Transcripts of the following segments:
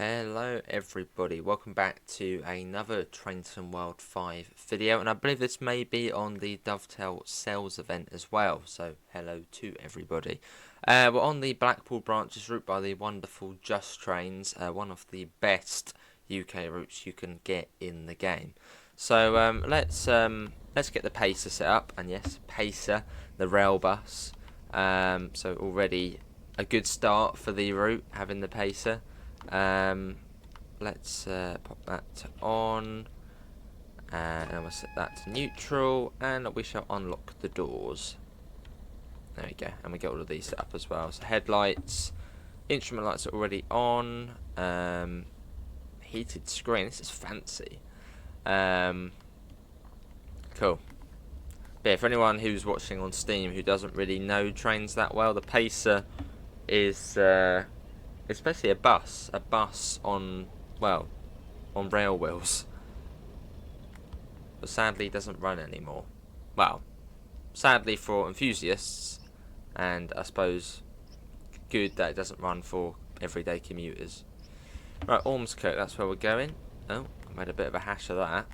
Hello everybody, welcome back to another Train Sim World 5 video, and I believe this may be on the Dovetail sales event as well, so hello to everybody. We're on the Blackpool branches route by the wonderful Just Trains, one of the best UK routes you can get in the game. So let's get the Pacer set up, and yes, Pacer, the rail bus. So already a good start for the route, having the Pacer. Let's pop that on, and we'll set that to neutral, and we shall unlock the doors. There we go, and we get all of these set up as well. So headlights, instrument lights are already on, heated screen, this is fancy. Cool. But yeah, for anyone who's watching on Steam who doesn't really know trains that well, the Pacer is it's basically a bus on, well, on rail wheels. But sadly doesn't run anymore. Well, sadly for enthusiasts, and I suppose good that it doesn't run for everyday commuters. Right, Ormskirk, that's where we're going. Oh, I made a bit of a hash of that.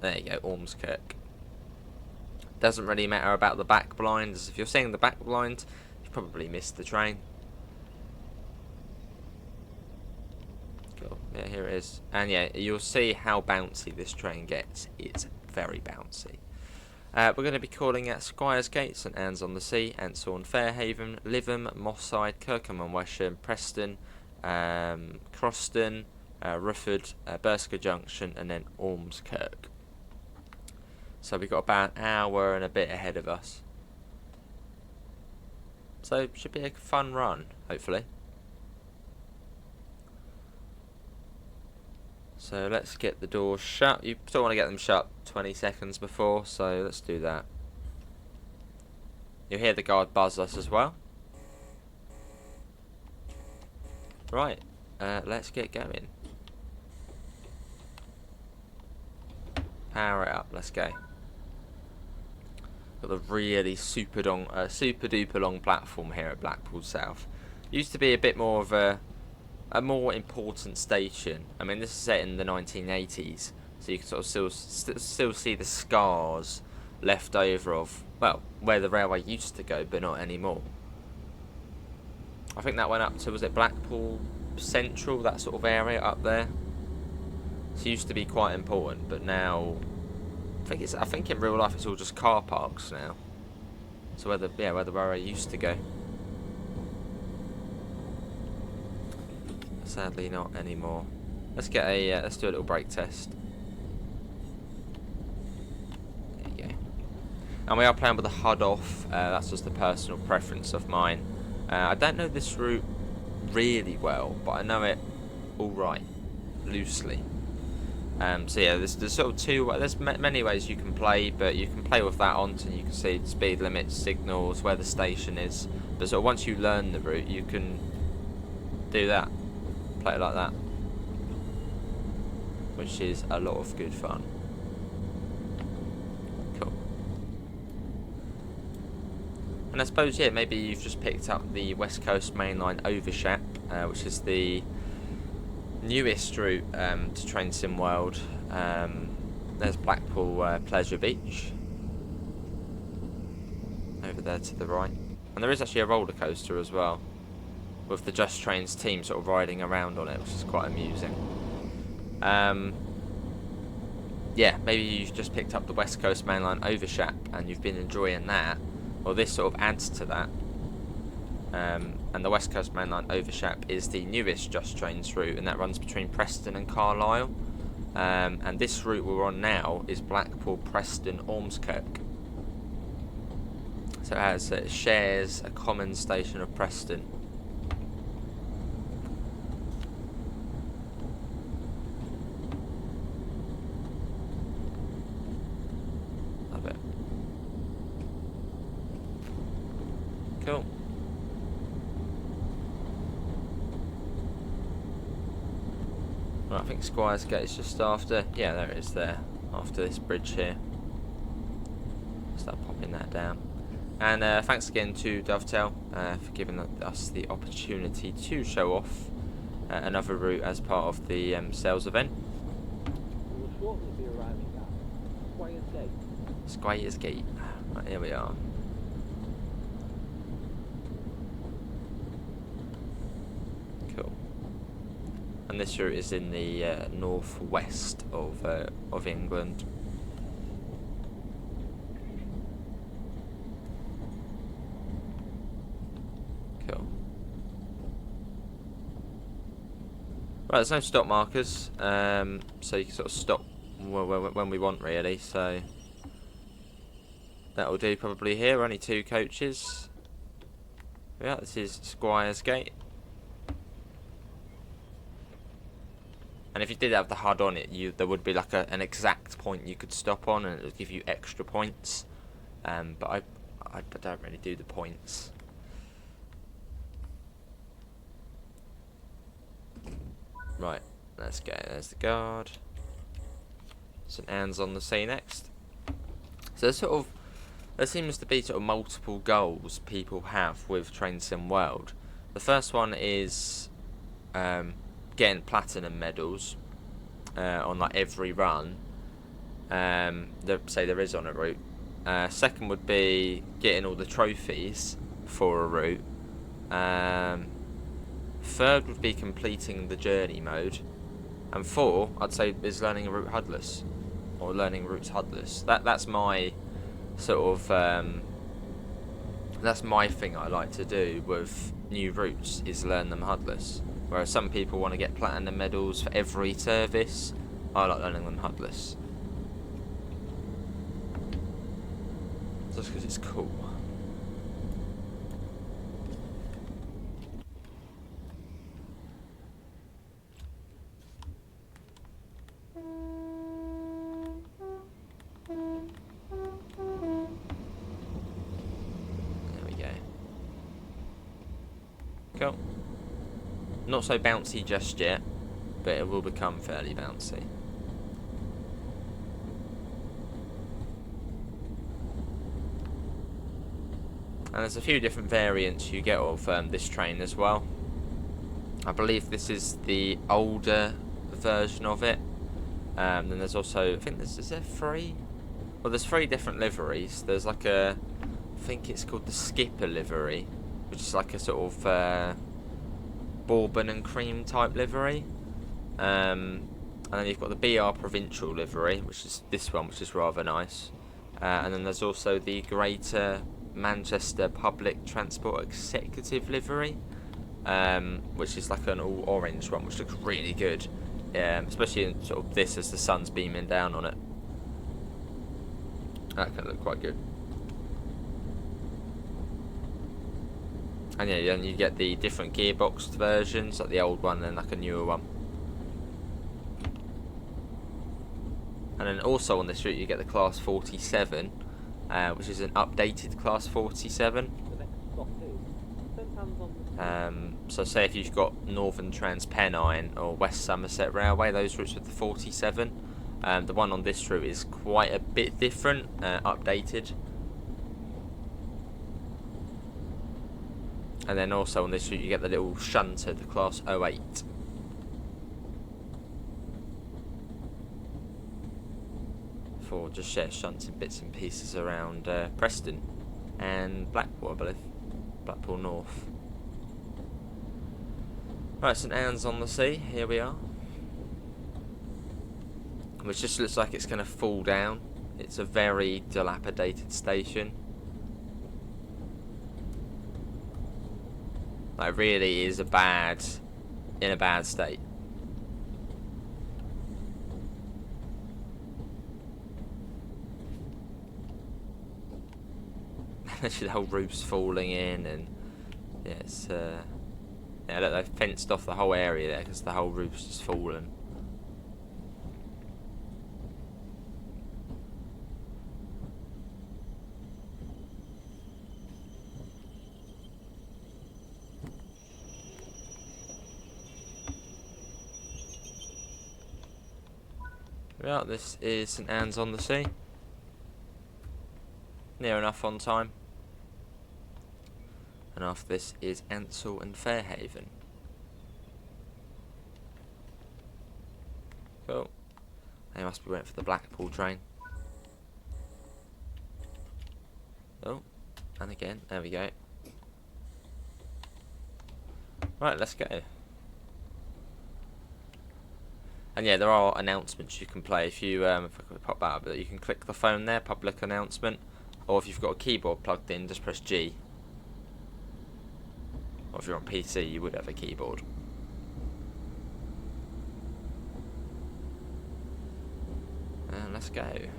There you go, Ormskirk. Doesn't really matter about the back blinds. If you're seeing the back blind, you've probably missed the train. Cool. Yeah, here it is. And yeah, you'll see how bouncy this train gets. It's very bouncy. We're going to be calling at Squires Gates and Ansdell on the Sea, Ansdell, Fairhaven, Lytham, Mosside, Kirkham and Wesham, Preston, Croston, Rufford, Burscough Junction, and then Ormskirk. So we've got about an hour and a bit ahead of us. So it should be a fun run, hopefully. So let's get the doors shut. You still want to get them shut 20 seconds before, so let's do that. You'll hear the guard buzz us as well. Right, let's get going. Power it up, let's go. Got the really super duper long platform here at Blackpool South. Used to be a bit more of a more important station. I mean, this is set in the 1980s, so you can sort of still see the scars left over of, well, where the railway used to go, but not anymore. I think that went up to, was it Blackpool Central, that sort of area up there? So it used to be quite important, but now I think in real life it's all just car parks now. So where the railway used to go. Sadly not anymore. Let's get a let's do a little brake test. There you go. And we are playing with the HUD off. That's just a personal preference of mine. I don't know this route really well, but I know it all right, loosely. So yeah, there's sort of there's many ways you can play, but you can play with that on, and you can see speed limits, signals, where the station is. But sort of once you learn the route, you can do that. Play it like that, which is a lot of good fun. Cool. And I suppose, yeah, maybe you've just picked up the West Coast mainline Wesham, which is the newest route to Train Sim World. There's Blackpool Pleasure Beach over there to the right, and there is actually a roller coaster as well, with the Just Trains team sort of riding around on it, which is quite amusing. Yeah, maybe you've just picked up the West Coast mainline Wesham and you've been enjoying that. Well, this sort of adds to that. And the West Coast mainline Wesham is the newest Just Trains route, and that runs between Preston and Carlisle. And this route we're on now is Blackpool, Preston, Ormskirk. So it shares a common station of Preston. Cool. Right, I think Squires Gate is just after. Yeah, there it is there. After this bridge here. Start popping that down. And thanks again to Dovetail for giving us the opportunity to show off another route as part of the sales event. We will shortly be arriving at Squires Gate. Squires Gate. Right, here we are. Cool. And this route is in the northwest of England. Cool. Right, there's no stop markers, so you can sort of stop when we want, really. So that'll do probably here. Only 2 coaches. Yeah, this is Squires Gate. And if you did have the HUD on it, there would be like an exact point you could stop on, and it would give you extra points. But I don't really do the points. Right, let's go. There's the guard. St Anne's on the sea next. So there seems to be sort of multiple goals people have with Train Sim World. The first one is getting platinum medals on like every run. Say there is on a route. Second would be getting all the trophies for a route. Third would be completing the journey mode, and 4 I'd say is learning a route HUDless, or learning routes HUDless. That's my sort of that's my thing I like to do with new routes, is learn them HUDless. Whereas some people want to get platinum medals for every service, I like learning them HUDless. Just because it's cool. There we go. Cool. Not so bouncy just yet, but it will become fairly bouncy. And there's a few different variants you get of this train as well. I believe this is the older version of it. Then there's also, I think is there 3? Well, there's 3 different liveries. There's like I think it's called the Skipper livery, which is like a sort of bourbon and cream type livery. And then you've got the BR Provincial livery, which is this one, which is rather nice. And then there's also the Greater Manchester Public Transport Executive livery, which is like an all orange one, which looks really good, especially in sort of this as the sun's beaming down on it. That can look quite good. And yeah, then you get the different gearboxed versions, like the old one and like a newer one. And then also on this route you get the Class 47, which is an updated Class 47. So say if you've got Northern Transpennine or West Somerset Railway, those routes with the 47. The one on this route is quite a bit different, updated. And then also on this route you get the little shunter, the Class 08. For just shunting bits and pieces around Preston and Blackpool, I believe. Blackpool North. Right, St Anne's on the sea, here we are. Which just looks like it's going to fall down. It's a very dilapidated station. Like, really is in a bad state. Actually, the whole roof's falling in, and yeah, it's yeah, look, they've fenced off the whole area there because the whole roof's just fallen. Right, this is St Anne's on the Sea. Near enough on time. And after this is Ansdell and Fairhaven. They must be waiting for the Blackpool train. Oh, and again, there we go. Right, let's go. And yeah, there are announcements you can play if you if I could pop that up, but you can click the phone there, public announcement, or if you've got a keyboard plugged in, just press G. Or if you're on PC, you would have a keyboard. And let's go. I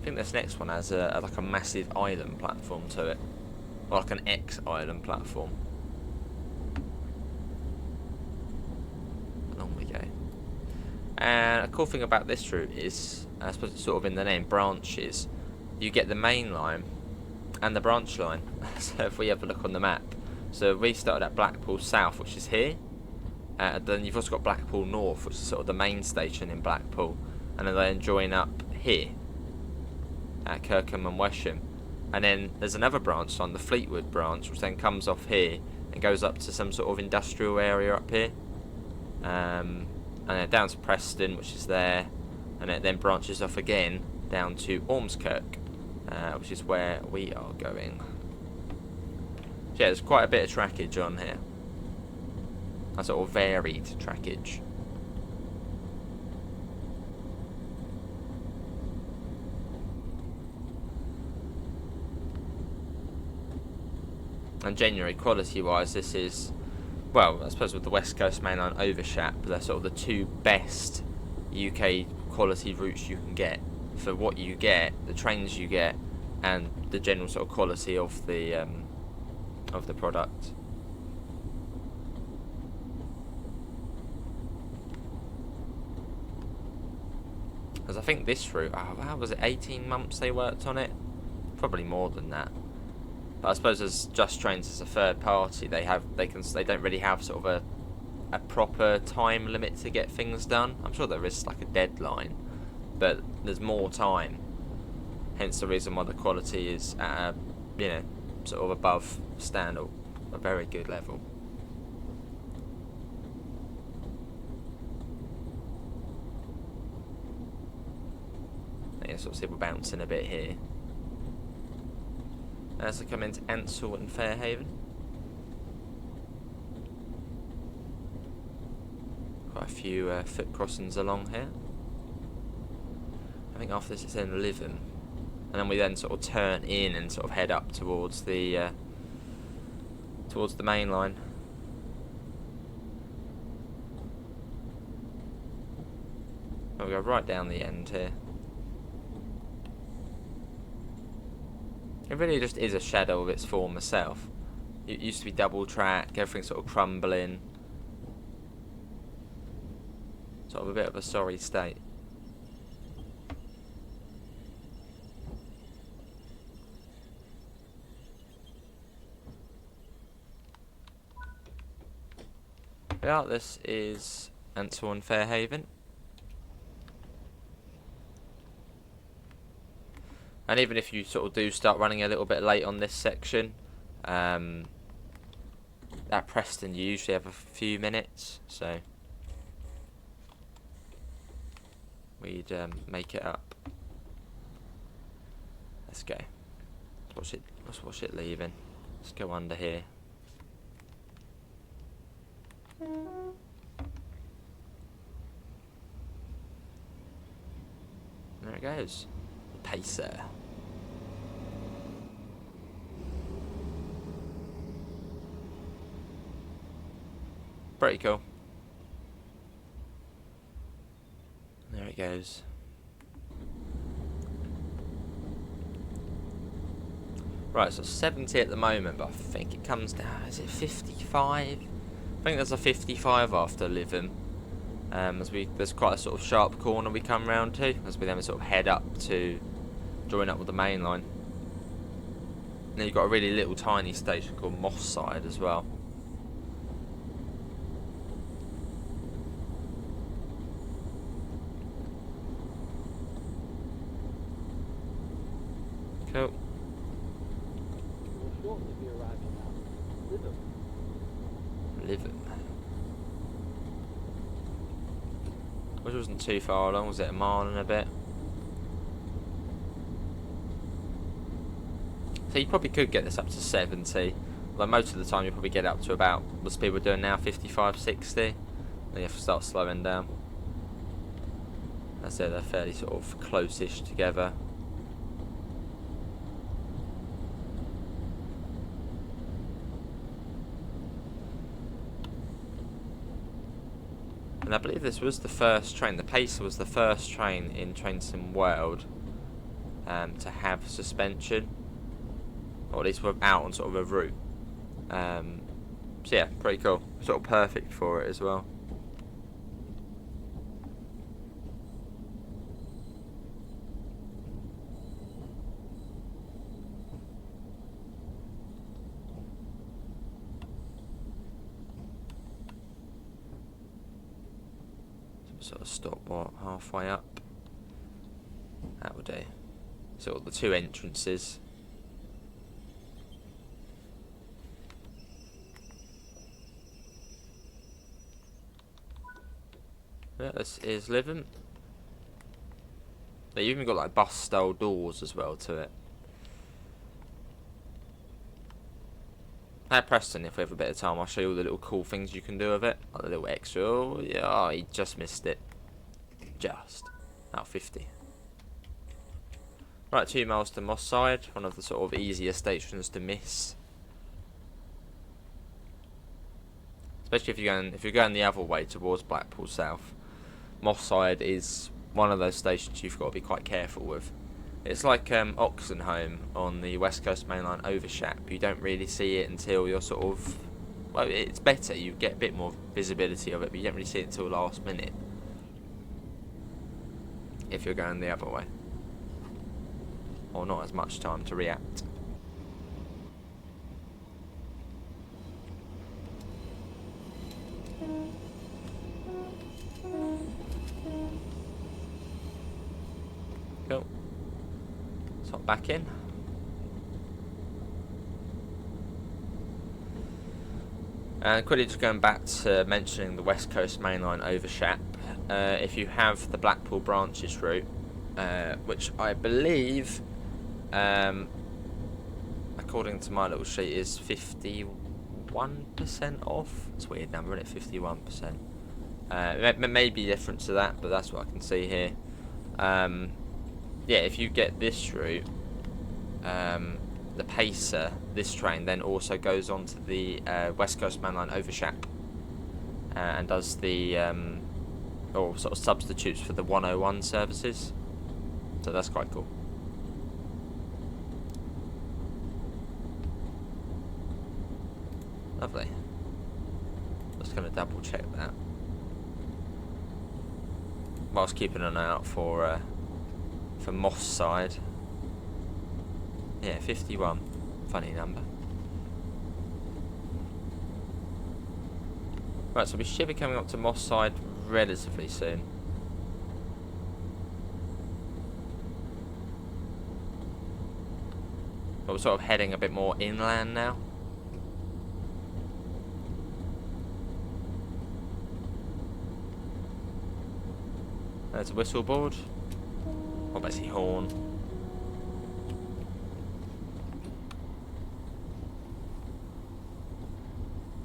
think this next one has like a massive island platform to it, or like an X island platform. Along we go. And a cool thing about this route is, I suppose it's sort of in the name, branches. You get the main line and the branch line. So if we have a look on the map, so we started at Blackpool South, which is here. Then you've also got Blackpool North, which is sort of the main station in Blackpool, and then join up here at Kirkham and Wesham. And then there's another branch on the Fleetwood branch, which then comes off here and goes up to some sort of industrial area up here, and then down to Preston, which is there, and it then branches off again down to Ormskirk, which is where we are going. So yeah, there's quite a bit of trackage on here. A sort of varied trackage. And generally, quality-wise, this is, well, I suppose with the West Coast Mainline overshap, they're sort of the two best UK quality routes you can get for what you get, the trains you get, and the general sort of quality of the product. Because I think this route, how was it, 18 months they worked on it? Probably more than that. But I suppose as Just Trains as a third party, they don't really have sort of a proper time limit to get things done. I'm sure there is like a deadline, but there's more time. Hence the reason why the quality is at a, sort of above standard, a very good level. Yeah, sort of see we're bouncing a bit here. As I come into Ansdell and Fairhaven. Quite a few foot crossings along here. I think after this it's in Lytham. And then we then sort of turn in and sort of head up towards the main line. We'll go right down the end here. It really just is a shadow of its former self. It used to be double track, everything sort of crumbling. Sort of a bit of a sorry state. Yeah, this is Ansdell and Fairhaven. And even if you sort of do start running a little bit late on this section, at Preston you usually have a few minutes, so we'd make it up. Let's go. Let's watch it leaving. Let's go under here. There it goes. The Pacer. Pretty cool. There it goes. Right, so 70 at the moment, but I think it comes down, is it 55? I think there's a 55 after Lytham. There's quite a sort of sharp corner we come round to, as we then sort of head up to join up with the main line. And then you've got a really little tiny station called Moss Side as well. Cool. We'll shortly be arriving at Lytham. Lytham. which wasn't too far along. Was it a mile and a bit? So you probably could get this up to 70. Like most of the time you probably get up to about, what speed we're doing now, 55, 60. Then you have to start slowing down. That's it, they're fairly sort of close-ish together. And I believe this was the first train, the Pacer was the first train in Train Sim World to have suspension. Or at least we're out on sort of a route. So yeah, pretty cool. Sort of perfect for it as well. Sort of stop what, halfway up. That would do. Sort of the two entrances. Yeah, this is living. They've even got like bus style doors as well to it. At Preston, if we have a bit of time, I'll show you all the little cool things you can do with it. Like the little extra. Oh, yeah, oh, he just missed it. Just. Out 50. Right, 2 miles to Moss Side. One of the sort of easier stations to miss. Especially if you're going the other way towards Blackpool South. Moss Side is one of those stations you've got to be quite careful with. It's like Oxenholme on the West Coast Main Line Overshap. You don't really see it until you're sort of... Well, it's better. You get a bit more visibility of it, but you don't really see it until last minute. If you're going the other way. Or not as much time to react. Cool. Let's hop back in. And quickly just going back to mentioning the West Coast Main Line Overshap. If you have the Blackpool branches route, which I believe, according to my little sheet, is 51% off. It's a weird number, isn't it? 51%. It may be different to that, but that's what I can see here. Yeah, if you get this route, the Pacer, this train, then also goes on to the West Coast Main Line Overshap and does the, or sort of substitutes for the 101 services. So that's quite cool. Lovely. Just going to double check that. Whilst keeping an eye out for Moss Side. Yeah, 51. Funny number. Right, so we should be coming up to Moss Side relatively soon. But we're sort of heading a bit more inland now. There's a whistle board. Or basically horn.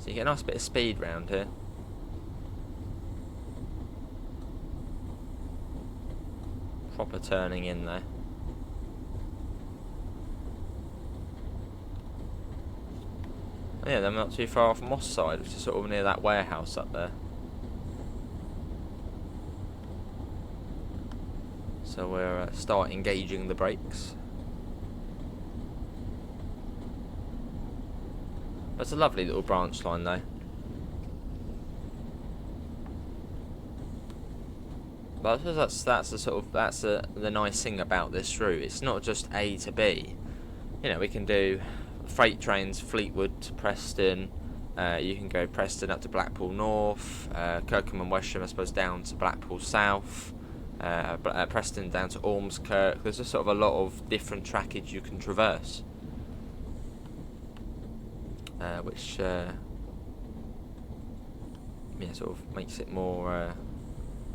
So you get a nice bit of speed round here. Proper turning in there. Oh yeah, they're not too far off Moss Side, which is sort of near that warehouse up there. So we're start engaging the brakes. That's a lovely little branch line though. But I suppose that's the sort of the nice thing about this route. It's not just A to B. You know, we can do freight trains Fleetwood to Preston. You can go Preston up to Blackpool North, Kirkham and Wesham, I suppose, down to Blackpool South. Preston down to Ormskirk. There's just sort of a lot of different trackage you can traverse, which yeah, sort of makes it more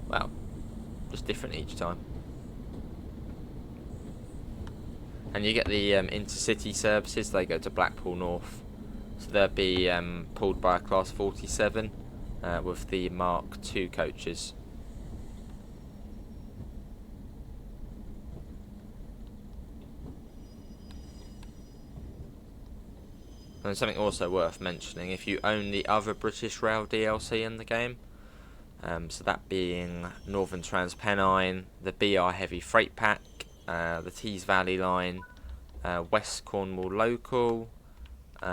well, just different each time. And you get the intercity services. They go to Blackpool North, so they'll be pulled by a Class 47 with the Mark II coaches. And something also worth mentioning, if you own the other British Rail DLC in the game, so that being Northern Transpennine, the BR Heavy Freight Pack, the Tees Valley Line, West Cornwall Local, what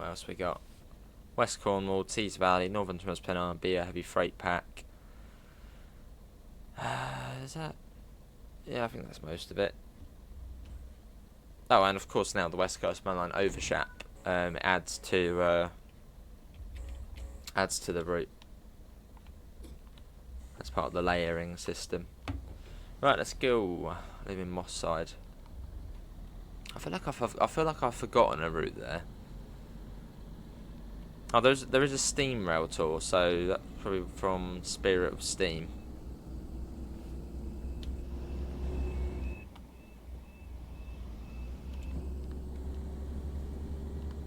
else we got? West Cornwall, Tees Valley, Northern Transpennine, BR Heavy Freight Pack. Is that? Yeah, I think that's most of it. Oh, and of course now the West Coast Main Line Overshap adds to the route. That's part of the layering system. Right, let's go. Leaving Moss Side. I feel like I've forgotten a route there. Oh, there is a steam rail tour, so that's probably from Spirit of Steam.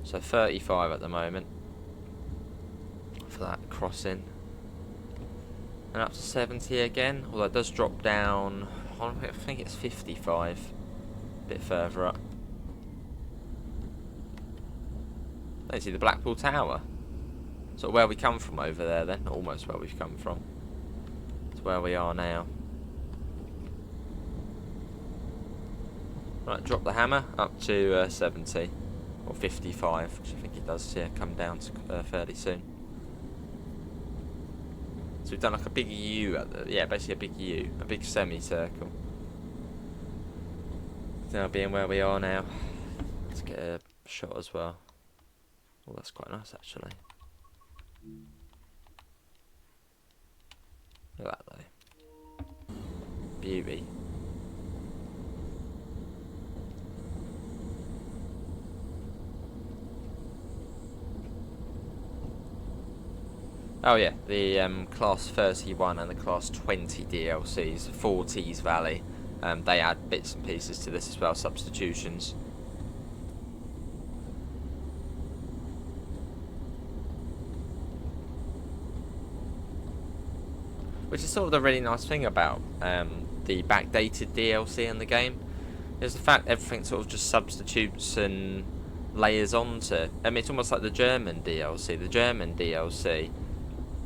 So 35 at the moment for that crossing, and up to 70 again. Although it does drop down. I think it's 55, a bit further up. Let's see the Blackpool Tower. Sort of where we come from over there, then. Almost where we've come from. It's where we are now. Right, drop the hammer up to 70. Or 55, which I think it does, yeah, come down to fairly soon. So we've done like a big U at the, yeah, basically a big U, a big semicircle. Now being where we are now, let's get a shot as well. Oh, that's quite nice actually. Look at that though. Beauty. Oh yeah, the Class 31 and the Class 20 DLCs for Tees Valley, they add bits and pieces to this as well, substitutions. Which is sort of the really nice thing about the backdated DLC in the game, is the fact everything sort of just substitutes and layers onto. I mean, it's almost like the German DLC. The German DLC,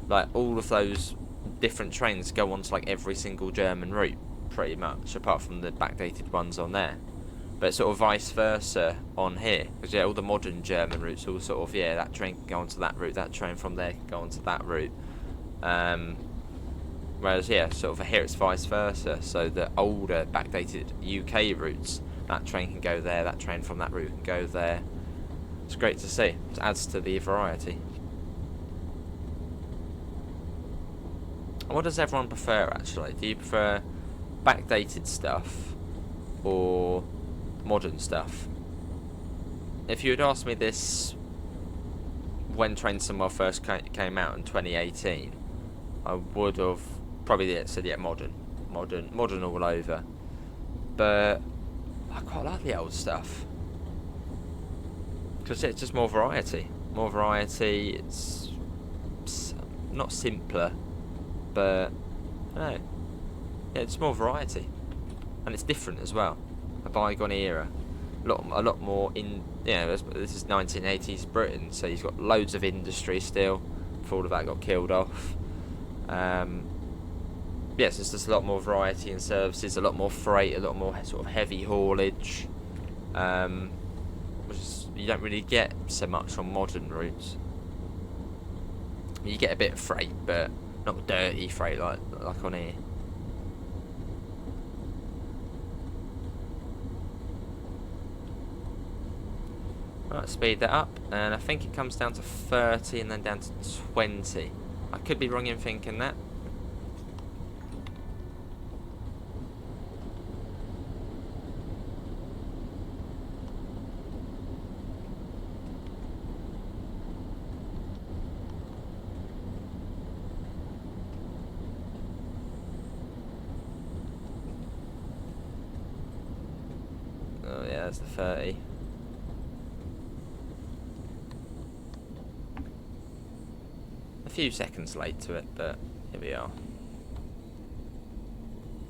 like all of those different trains go onto like every single German route, pretty much, apart from the backdated ones on there. But it's sort of vice versa on here, because yeah, all the modern German routes all sort of, yeah, that train can go onto that route, that train from there can go onto that route. Whereas yeah, sort of here it's vice versa. So the older backdated UK routes, that train can go there, that train from that route can go there. It's great to see. It adds to the variety. What does everyone prefer actually? Do you prefer backdated stuff or modern stuff? If you had asked me this when Train Somewhere first came out in 2018, I would have probably said yeah, modern all over. But I quite like the old stuff because it's just more variety. It's not simpler, but I don't know. Yeah, it's more variety, and it's different as well. A bygone era, a lot more in. This is 1980s Britain, so you've got loads of industry still. Before all of that got killed off. Yes, there's just a lot more variety in services, a lot more freight, a lot more sort of heavy haulage, which is, you don't really get so much on modern routes. You get a bit of freight, but not dirty freight like on here. Right, speed that up, and I think it comes down to 30 and then down to 20. I could be wrong in thinking that. there's the 30. A few seconds late to it, but here we are.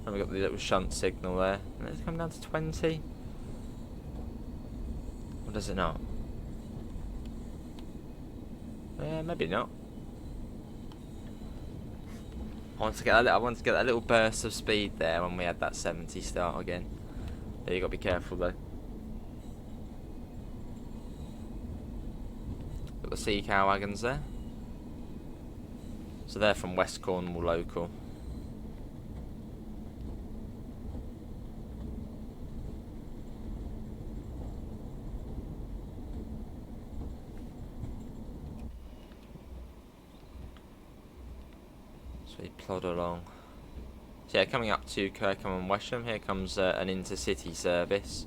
And we've got the little shunt signal there. And it's come down to 20. Or does it not? Maybe not. I want to get that little burst of speed there when we had that 70 start again. There, you got to be careful though. Got the sea cow wagons there. So they're from West Cornwall local. So we plod along. So yeah, coming up to Kirkham and Wesham, here comes an intercity service.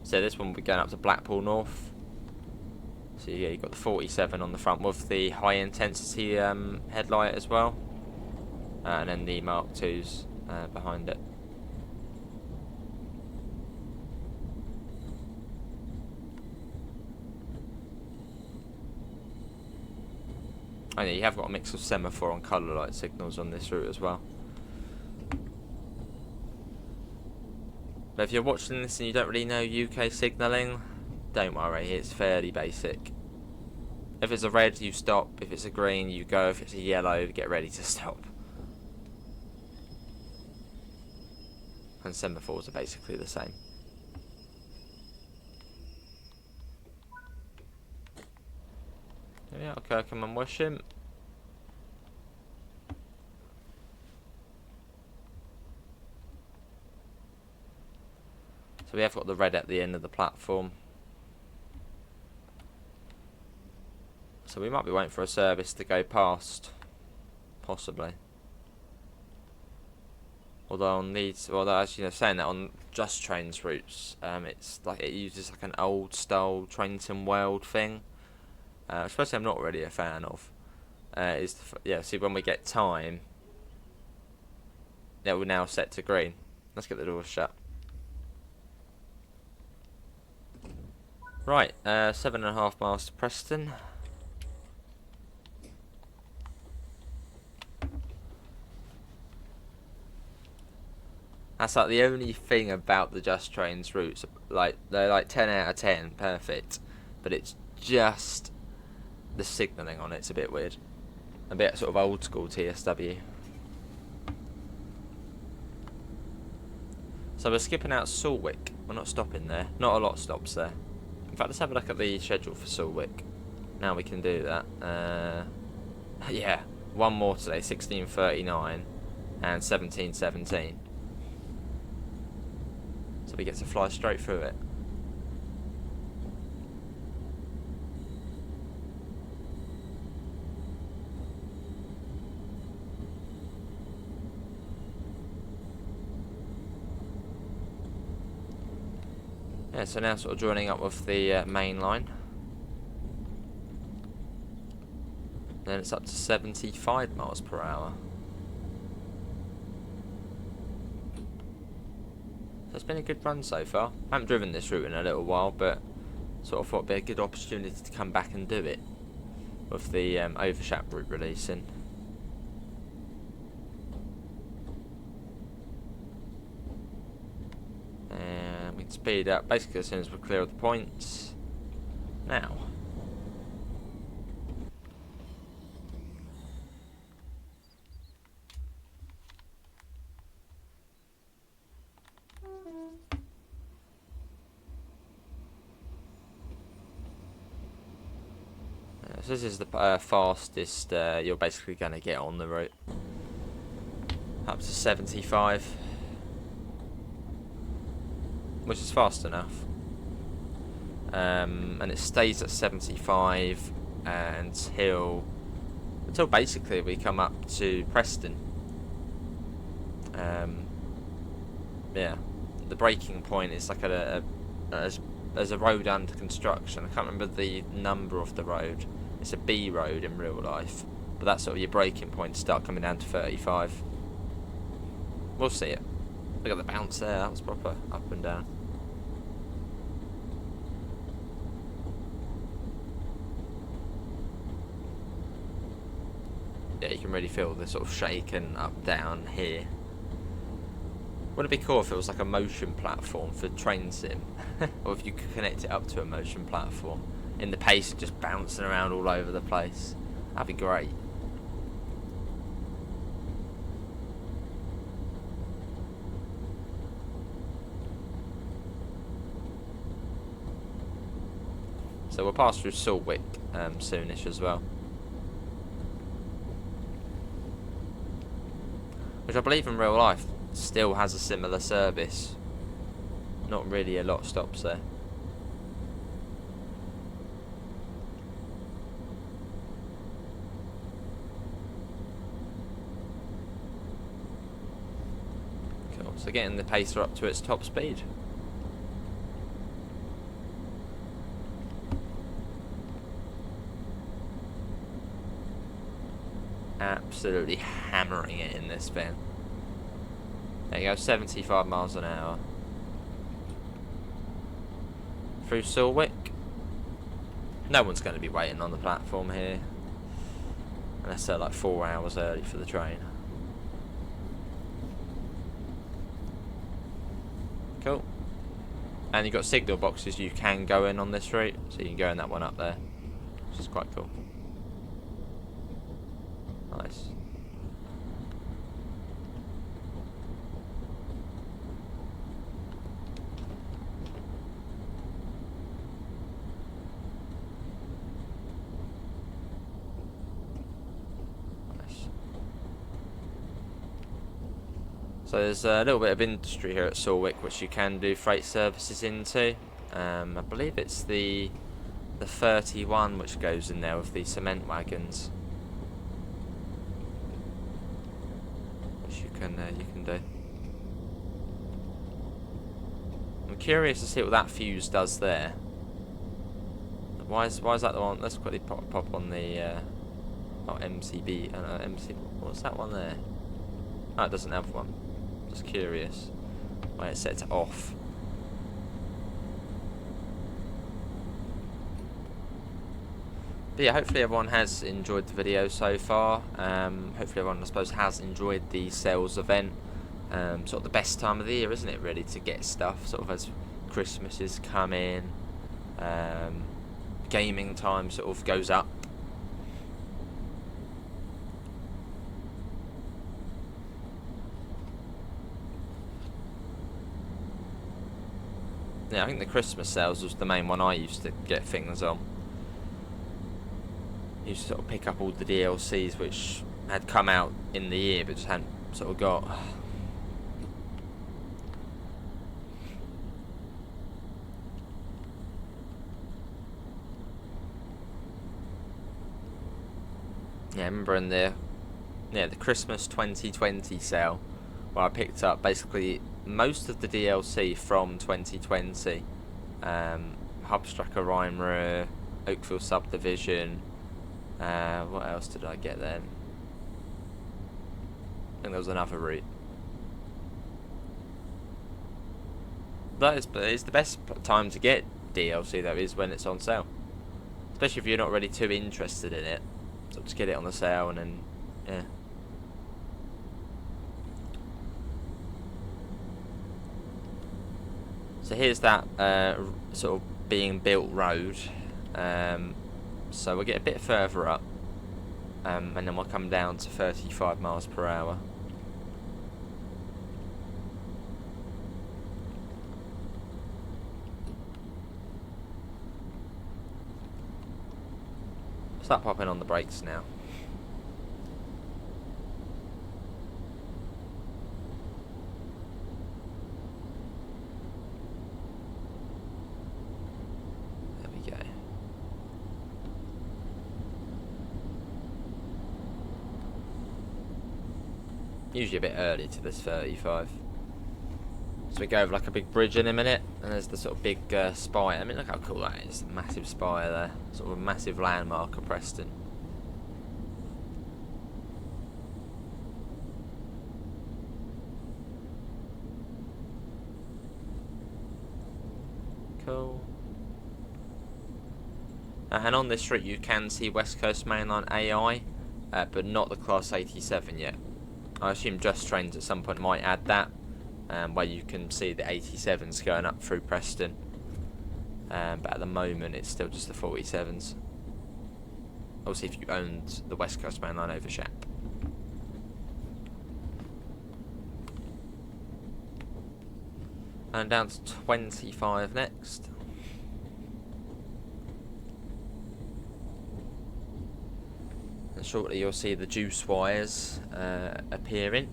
So this one will be going up to Blackpool North. So yeah, you've got the 47 on the front with the high intensity headlight as well. And then the Mark IIs behind it. Oh yeah, you have got a mix of semaphore and colour light signals on this route as well. But if you're watching this and you don't really know UK signalling, don't worry, it's fairly basic. If it's a red, you stop. If it's a green, you go. If it's a yellow, get ready to stop. And semaphores are basically the same. There we are, Kirkham and Wesham. So we have got the red at the end of the platform. So we might be waiting for a service to go past, possibly. Although on these, well, as you know, saying that on Just Trains routes, it's like it uses like an old style Trainton World thing, especially I'm not really a fan of. Yeah, see when we get time, yeah, we're now set to green. Let's get the doors shut. Right, 7.5 miles to Preston. That's like the only thing about the Just Trains routes. Like they're like 10 out of 10, perfect. But it's just the signalling on it's a bit weird, a bit sort of old school TSW. So we're skipping out Salwick. We're not stopping there. Not a lot of stops there. In fact, let's have a look at the schedule for Salwick. Now we can do that. Yeah, one more today, 16:39 and 17:17. So we get to fly straight through it. Yeah, so now sort of joining up with the main line. Then it's up to 75 miles per hour. So it's been a good run so far. I haven't driven this route in a little while, but sort of thought it'd be a good opportunity to come back and do it with the Overshap route releasing. And we can speed up basically as soon as we're clear of the points. Now. So this is the fastest you're basically going to get on the route. Up to 75. Which is fast enough. And it stays at 75 until basically we come up to Preston. Yeah, the breaking point is like there's a road under construction. I can't remember the number of the road. It's a B road in real life, but that's sort of your breaking point. Start coming down to 35. We'll see it. Look at the bounce there. That was proper up and down. yeah, you can really feel the sort of shaking up down here. Wouldn't it be cool if it was like a motion platform for train sim? Or if you could connect it up to a motion platform in the pace just bouncing around all over the place. That'd be great. So we'll pass through Saltwick soonish as well. Which I believe in real life still has a similar service. Not really a lot stops there. Cool, so getting the pacer up to its top speed. Absolutely hammering it in this bin. There you go, 75 miles an hour. Through Saltwick. No one's going to be waiting on the platform here. Unless they're like 4 hours early for the train. Cool. And you've got signal boxes you can go in on this route. So you can go in that one up there. Which is quite cool. Nice. So there's a little bit of industry here at Saltwick which you can do freight services into. I believe it's the 31 which goes in there with the cement wagons. Which you can do. I'm curious to see what that fuse does there. Why is that the one? Let's quickly pop on the MCB. MC. What's that one there? Oh, it doesn't have one. Just curious why it's set to off. But yeah, hopefully everyone has enjoyed the video so far. Hopefully everyone, I suppose, has enjoyed the sales event. Sort of the best time of the year, isn't it, really, to get stuff, sort of as Christmas is coming. Gaming time sort of goes up. Yeah, I think the Christmas sales was the main one I used to get things on. Used to sort of pick up all the DLCs which had come out in the year but just hadn't sort of got. Yeah, I remember in the Christmas 2020 sale where I picked up basically most of the DLC from 2020. Hubstrucker Rhymer, Oakville Subdivision. What else did I get then? I think there was another route. That is the best time to get DLC though, is when it's on sale. Especially if you're not really too interested in it. So just get it on the sale and then, yeah. So here's that sort of being built road. So we'll get a bit further up, and then we'll come down to 35 miles per hour. Start popping on the brakes now. Usually a bit early to this 35. So we go over like a big bridge in a minute, and there's the sort of big spire. I mean, look how cool that is. A massive spire there. Sort of a massive landmark of Preston. Cool. And on this route you can see West Coast Mainline AI but not the Class 87 yet. I assume Just Trains at some point might add that, where you can see the 87s going up through Preston. But at the moment it's still just the 47s. Obviously if you owned the West Coast Main Line over Shap. And down to 25 next. And shortly you'll see the juice wires appearing.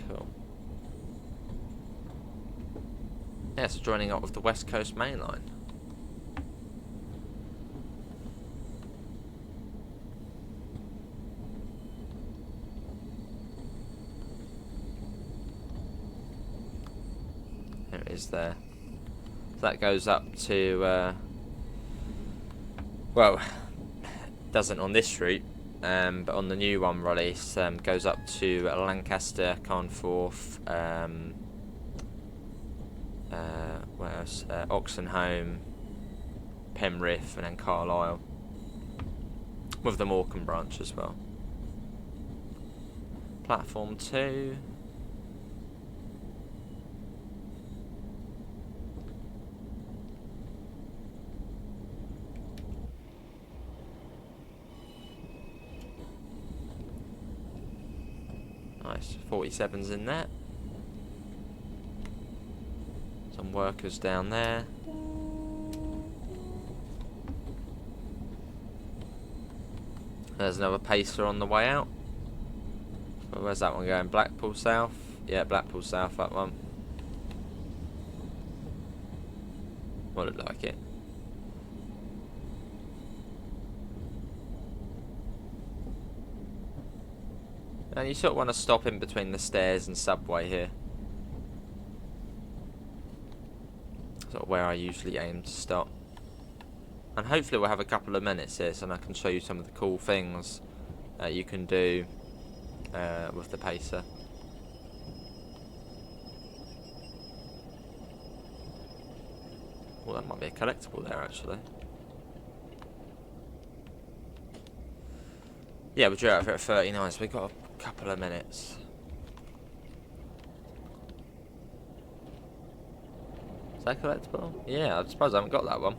Cool. Yeah, so joining up with the West Coast Main Line. There it is there. So that goes up to, well, doesn't on this route, but on the new one release, goes up to Lancaster, Carnforth, where else? Oxenholme, Penrith, and then Carlisle, with the Morecambe branch as well. Platform 2. Nice, 47's in there. Some workers down there. There's another pacer on the way out. So where's that one going? Blackpool South? Yeah, Blackpool South, that one. Well, it look like it. And you sort of want to stop in between the stairs and subway here. Sort of where I usually aim to stop. And hopefully we'll have a couple of minutes here so I can show you some of the cool things you can do with the pacer. Well, that might be a collectible there actually. Yeah, we drew out of it at 39, so we've got a couple of minutes. Is that collectible? Yeah, I suppose I haven't got that one.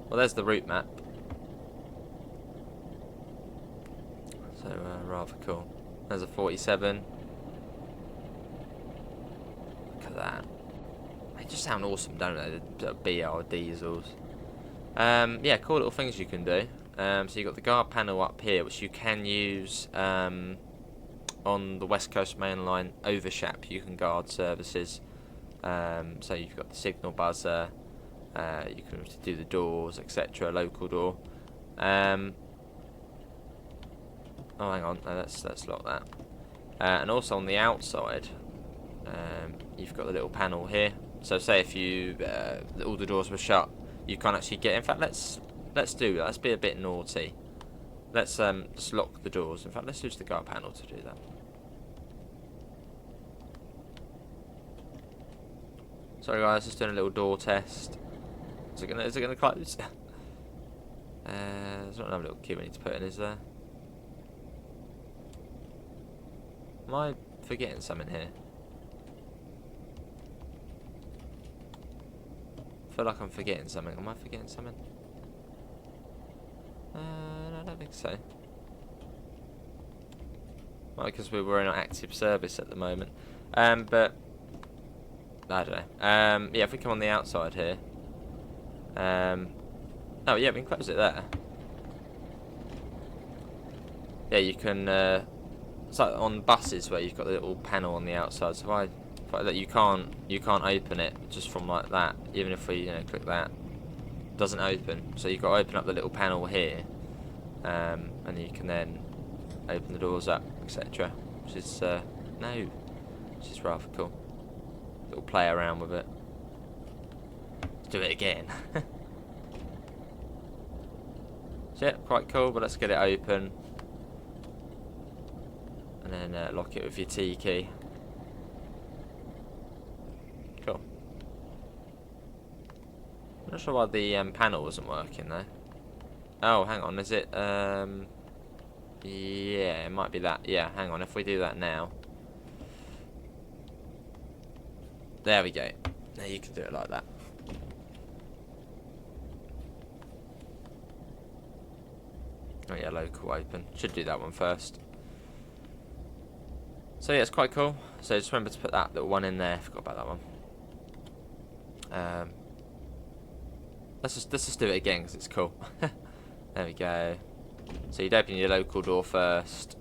Well, there's the route map. So, rather cool. There's a 47. Look at that. They just sound awesome, don't they? The BR diesels. Yeah, cool little things you can do. So you've got the guard panel up here, which you can use on the West Coast Main Line over Shap. You can guard services. So you've got the signal buzzer. You can do the doors, etc. Local door. Oh, hang on. No, let's lock that. And also on the outside, you've got the little panel here. So say if you all the doors were shut, you can't actually get. In fact, let's do that. Let's be a bit naughty. Let's just lock the doors. In fact, let's use the guard panel to do that. Sorry guys, just doing a little door test. Is it gonna close? There's not another little key we need to put in, is there? Am I forgetting something here? I feel like I'm forgetting something. Am I forgetting something? No, I don't think so. Well, because we're in active service at the moment. But I don't know. Yeah, if we come on the outside here. Oh yeah, we can close it there. Yeah, you can. It's like on buses where you've got the little panel on the outside. So if I you can't open it just from like that. Even if we click that, it doesn't open. So you've got to open up the little panel here, and you can then open the doors up, etc. Which is which is rather cool. Little play around with it. Let's do it again. So yeah, quite cool. But let's get it open. And then and lock it with your T key. Cool. I'm not sure why the panel wasn't working there. Oh, hang on, is it? Yeah, it might be that. Yeah, hang on, if we do that now. There we go. Now you can do it like that. Oh yeah, local open. Should do that one first. So yeah, it's quite cool. So just remember to put that little one in there. Forgot about that one. Let's just do it again because it's cool. There we go. So you'd open your local door first.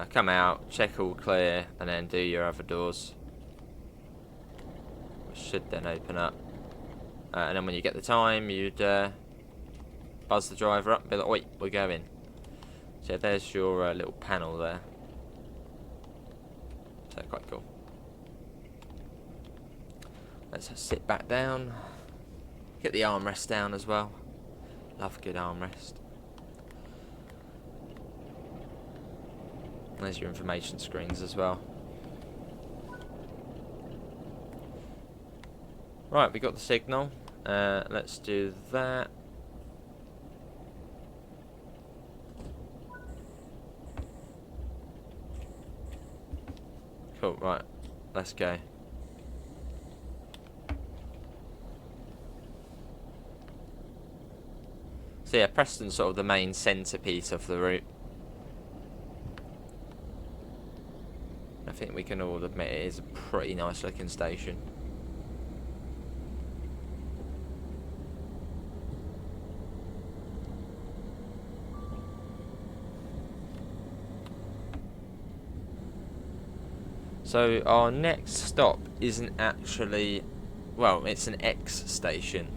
Come out, check all clear, and then do your other doors. Which should then open up. And then when you get the time, you'd buzz the driver up and be like, oi, we're going. So there's your little panel there. So quite cool. Let's just sit back down. Get the armrest down as well. Love a good armrest. There's your information screens as well. Right, we got the signal. Let's do that. Cool, right. Let's go. So yeah, Preston's sort of the main centrepiece of the route. I think we can all admit it is a pretty nice looking station. So our next stop isn't actually, well, it's an X station,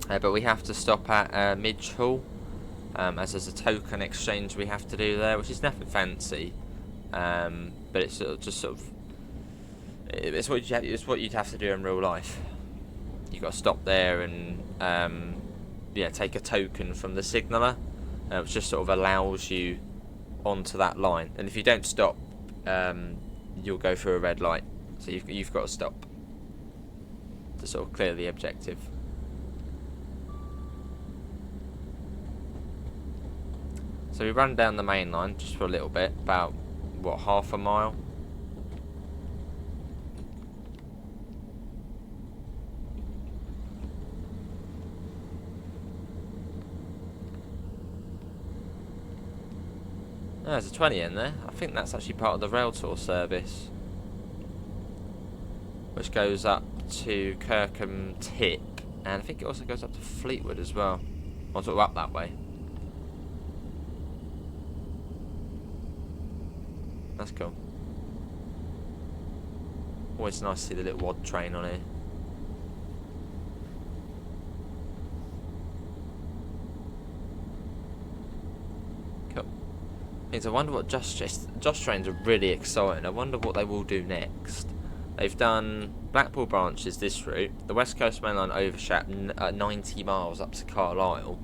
but we have to stop at Midgel, as there's a token exchange we have to do there, which is nothing fancy, but it's it's what you'd have to do in real life. You've got to stop there and yeah, take a token from the signaller, which just sort of allows you onto that line, and if you don't stop, you'll go through a red light, so you've got to stop to sort of clear the objective. So we run down the main line just for a little bit, about what, half a mile. Oh, there's a 20 in there. I think that's actually part of the rail tour service, which goes up to Kirkham Tip, and I think it also goes up to Fleetwood as well. Or sort of up that way. That's cool. Always nice to see the little wad train on here. I wonder what Just trains are really exciting. I wonder what they will do next. They've done Blackpool branches this route. The West Coast Main Line overshot 90 miles up to Carlisle.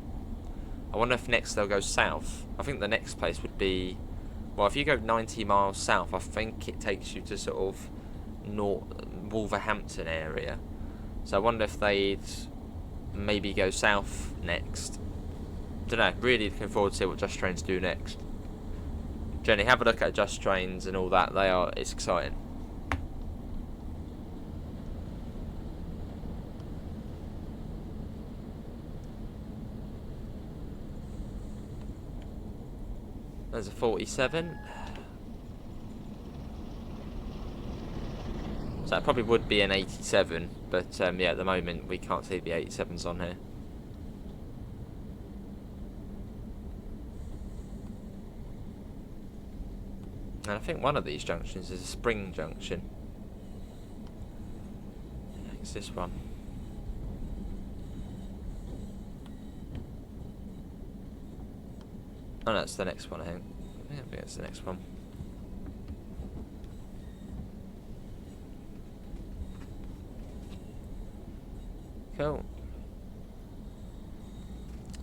I wonder if next they'll go south. I think the next place would be, well, if you go 90 miles south, I think it takes you to sort of Wolverhampton area. So I wonder if they'd maybe go south next. Don't know. Really looking forward to see what Just Trains do next. Jenny, have a look at Just Trains and all that. It's exciting. There's a 47. So that probably would be an 87, but yeah, at the moment we can't see the 87s on here. And I think one of these junctions is a spring junction. I think it's this one. Oh no, it's the next one, I think. I think it's the next one. Cool.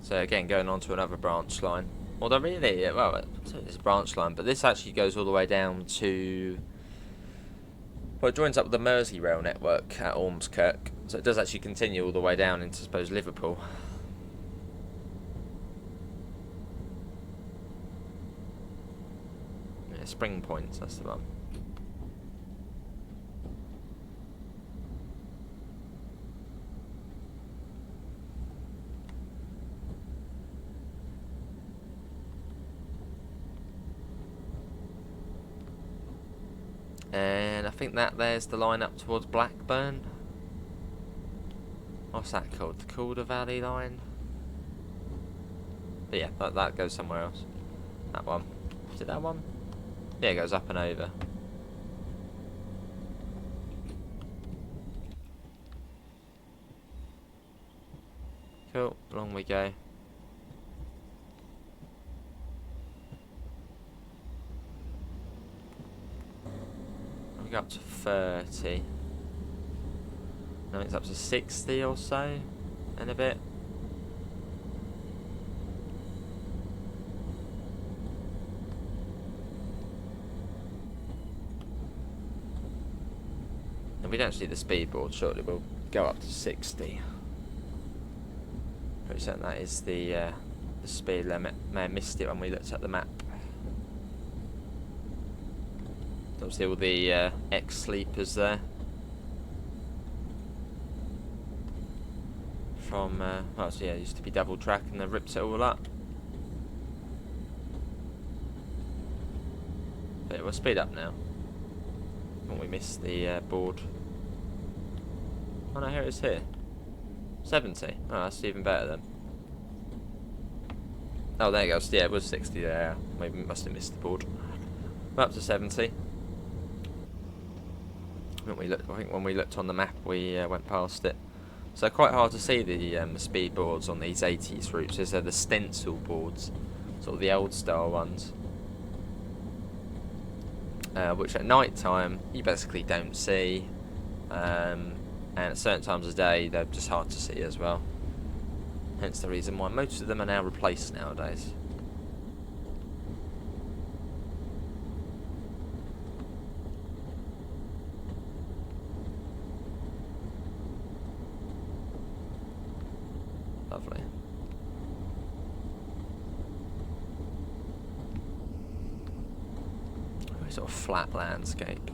So again, going on to another branch line. Although really, well, it's a branch line, but this actually goes all the way down to... Well, it joins up with the Merseyrail network at Ormskirk, so it does actually continue all the way down into, I suppose, Liverpool. Yeah, Spring Points, that's the one. And I think that there's the line up towards Blackburn. What's that called? The Calder Valley line? But yeah, that goes somewhere else. That one. Is it that one? Yeah, it goes up and over. Cool, along we go. We go up to 30. I think it's up to 60 or so, and a bit. And we don't see the speed board, shortly we'll go up to 60. Pretty certain that is the speed limit. May have missed it when we looked at the map. Obviously all the ex-sleepers there. From, well, so yeah, it used to be double track and they ripped it all up. But we'll speed up now. When we missed the board. Oh no, here it is here. 70. Oh, that's even better then. Oh, there you go. So, yeah, it was 60 there. Maybe must have missed the board. We're up to 70. I think when we looked on the map, we went past it. So quite hard to see the speed boards on these 80s routes, as they're the stencil boards, sort of the old style ones, which at night time you basically don't see, and at certain times of day they're just hard to see as well. Hence the reason why most of them are now replaced nowadays. Lovely. Very sort of flat landscape.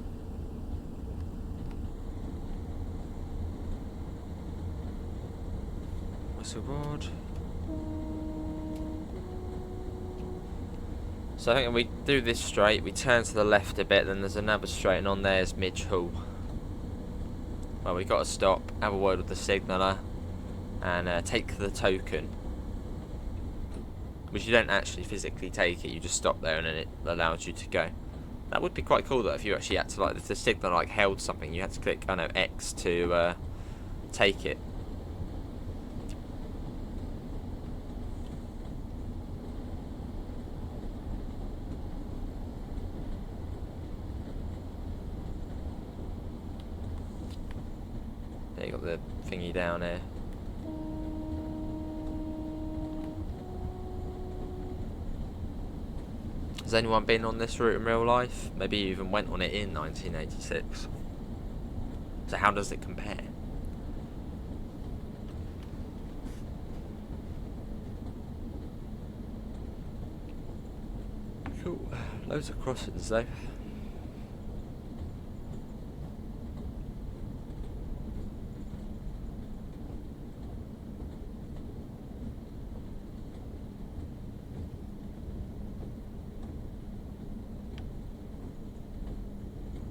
Whistle Road. So I think if we do this straight, we turn to the left a bit, then there's another straight, and on there's Midgel. Well, we got to stop, have a word with the signaller, and take the token, which you don't actually physically take it, you just stop there and then it allows you to go. That would be quite cool though, if you actually had to, like, if the signaller like held something, you had to click, I know, X to take it. There you got the thingy down here. Has anyone been on this route in real life? Maybe you even went on it in 1986. So how does it compare? Cool. Loads of crossings though.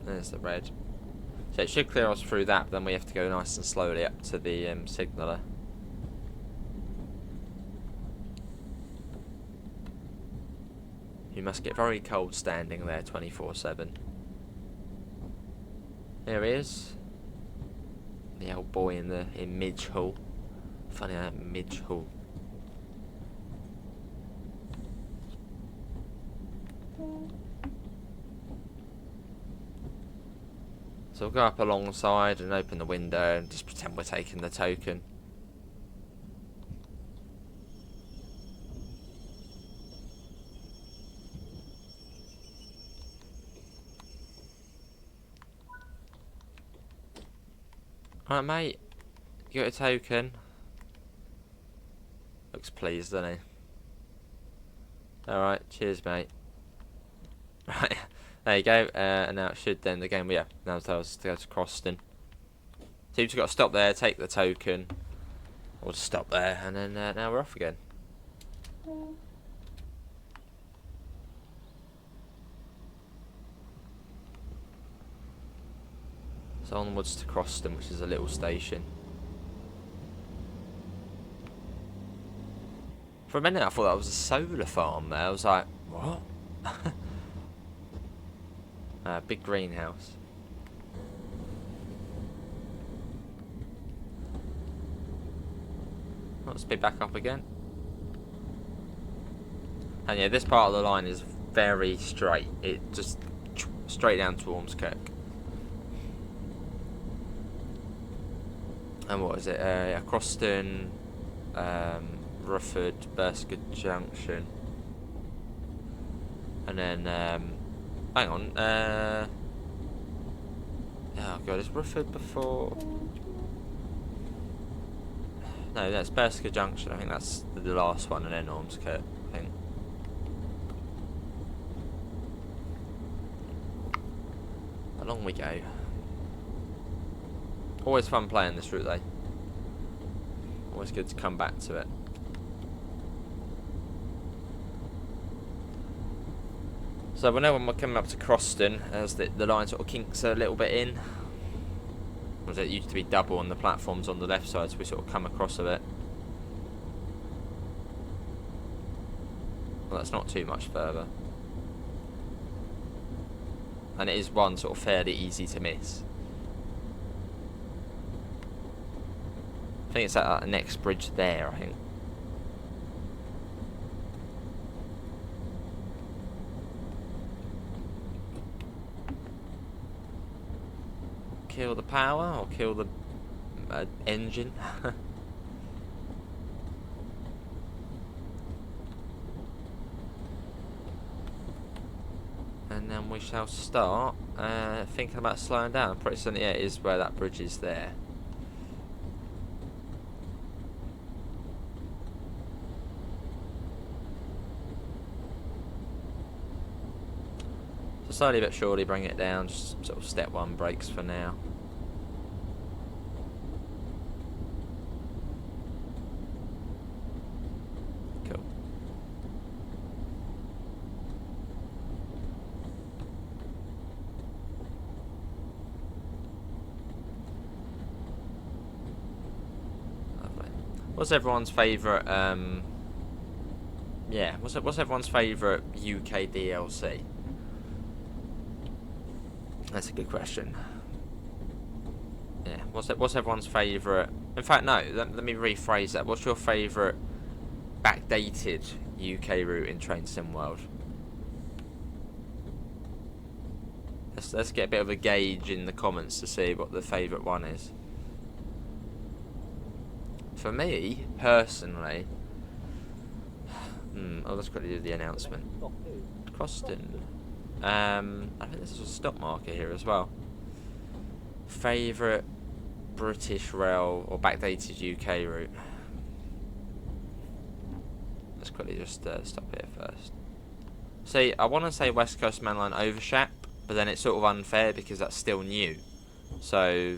There's the red. So it should clear us through that, but then we have to go nice and slowly up to the signaller. You must get very cold standing there 24/7. There he is. The old boy in Midgel. Funny that Midgel. So we'll go up alongside and open the window and just pretend we're taking the token. Right, mate. You got a token. Looks pleased, doesn't he? Alright, cheers, mate. Right, there you go. And now it should then the game. Yeah, now it tells us to go to Croston. So you've just got to stop there, take the token, or just stop there, and then now we're off again. So onwards to Croston, which is a little station. For a minute I thought that was a solar farm there. I was like, what? Big greenhouse. Let's be back up again. And yeah, this part of the line is very straight. It just straight down to Ormskirk. And what is it? Yeah, Croston, Rufford, Burscough Junction, and then hang on. Oh god, is Rufford before? No, that's Burscough Junction. I think that's the last one, and then Ormskirk, I think. Along we go. Always fun playing this route though. Always good to come back to it. So we know when we're coming up to Croston, as the line sort of kinks a little bit in. As it used to be double on the platforms on the left side, so we sort of come across a bit. Well, that's not too much further. And it is one sort of fairly easy to miss. I think it's at that next bridge there, I think. Kill the power or kill the engine. And then we shall start thinking about slowing down. Pretty soon, yeah, it is where that bridge is there. So slowly but surely bring it down, just sort of step one brakes for now. Cool. Lovely. What's everyone's favourite, yeah, what's everyone's favourite UK DLC? That's a good question. Yeah, what's everyone's favourite? In fact, no. Let me rephrase that. What's your favourite backdated UK route in Train Sim World? Let's get a bit of a gauge in the comments to see what the favourite one is. For me, personally, I'll just quickly do the announcement. Croston. I think this is a stop marker here as well. Favourite British rail or backdated UK route. Let's quickly just stop here first. See, I want to say West Coast Mainline Overshap, but then it's sort of unfair because that's still new. So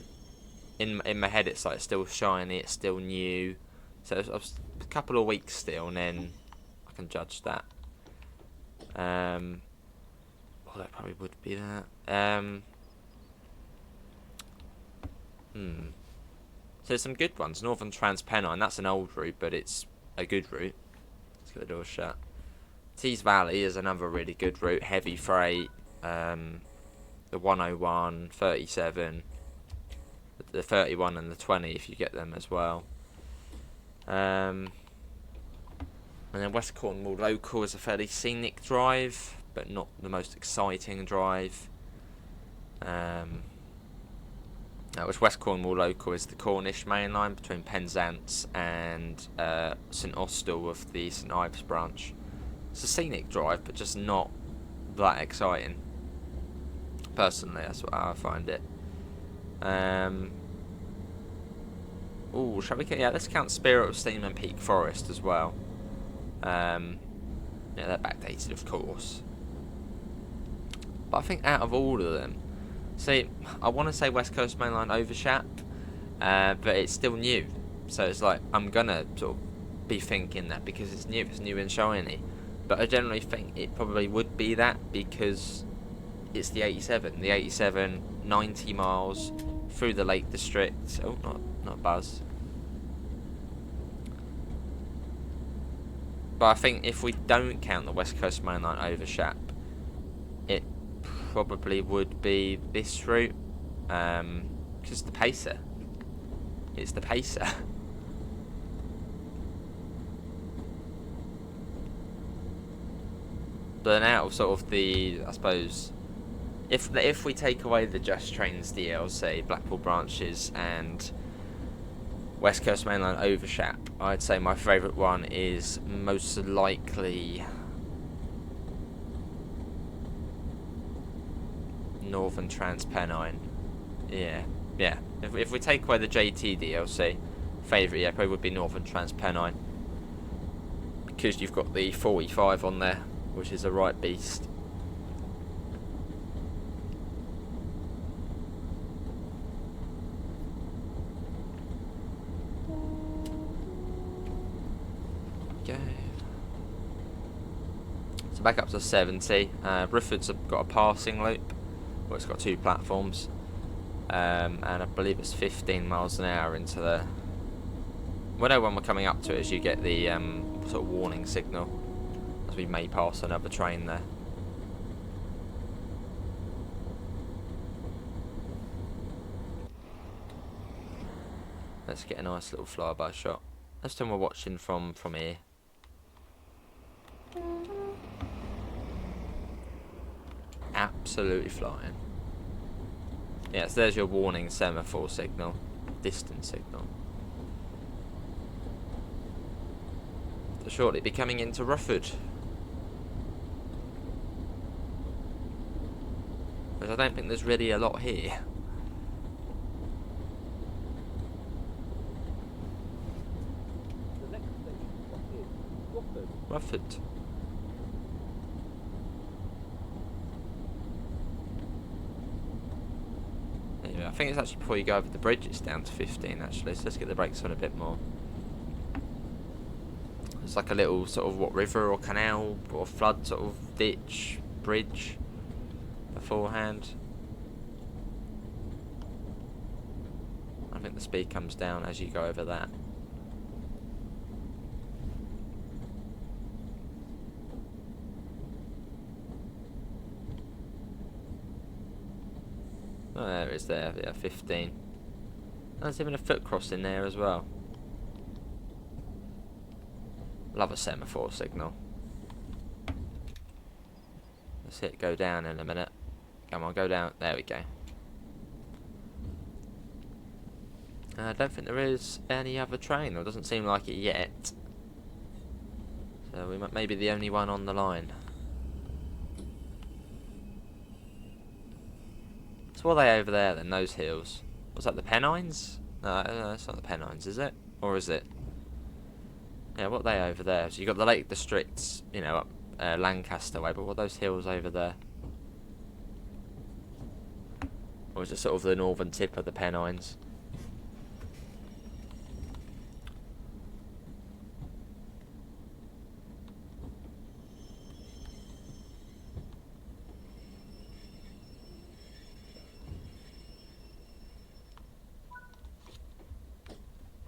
in my head, it's like still shiny, it's still new. So it's a couple of weeks still, and then I can judge that. Well, that probably would be that. So there's some good ones. Northern Transpennine, that's an old route, but it's a good route. Let's get the door shut. Tees Valley is another really good route. Heavy freight. The 101, 37, the 31 and the 20 if you get them as well. And then West Cornwall Local is a fairly scenic drive, but not the most exciting drive. Which West Cornwall Local is the Cornish main line between Penzance and St Austell of the St Ives branch. It's a scenic drive, but just not that exciting. Personally, that's how I find it. Ooh, shall we? Yeah, let's count Spirit of Steam and Peak Forest as well. Yeah, they're backdated, of course. But I think out of all of them, see, I want to say West Coast Mainline Overshap, but it's still new. So it's like, I'm gonna sort of be thinking that because it's new and shiny. But I generally think it probably would be that because it's the 87. The 87, 90 miles through the Lake District. Oh, not Buzz. But I think if we don't count the West Coast Mainline Overshap, it probably would be this route. Because the Pacer. It's the Pacer. But then out of sort of the, I suppose, if we take away the Just Trains DLC, Blackpool branches and West Coast Mainline Overshap, I'd say my favourite one is most likely Northern Transpennine. Yeah. If we take away the JT DLC, favourite, yeah, probably would be Northern Transpennine. Because you've got the 45 on there, which is a right beast. Okay. So back up to 70. Rifford's got a passing loop. Well, it's got 2 platforms. And I believe it's 15 miles an hour into the... Well, no, when we're coming up to it, as you get the sort of warning signal, as we may pass another train there. Let's get a nice little flyby shot. This time we're watching from here. Absolutely flying. Yeah, so there's your warning semaphore signal, distance signal. So shortly be coming into Rufford. But I don't think there's really a lot here. The next station is Rufford. Rufford. Yeah, I think it's actually before you go over the bridge it's down to 15 actually, so let's get the brakes on a bit more. It's like a little sort of, what, river or canal or flood sort of ditch, bridge beforehand. I think the speed comes down as you go over that. Oh, there it is there, yeah, 15. There's even a foot crossing there as well. Love a semaphore signal. Let's hit go down in a minute. Come on, go down. There we go. I don't think there is any other train, or it doesn't seem like it yet. So we may be the only one on the line. So what are they over there then, those hills? Was that the Pennines? No, it's not the Pennines, is it? Or is it? Yeah, what are they over there? So you've got the Lake Districts, you know, up Lancaster way, but what are those hills over there? Or is it sort of the northern tip of the Pennines?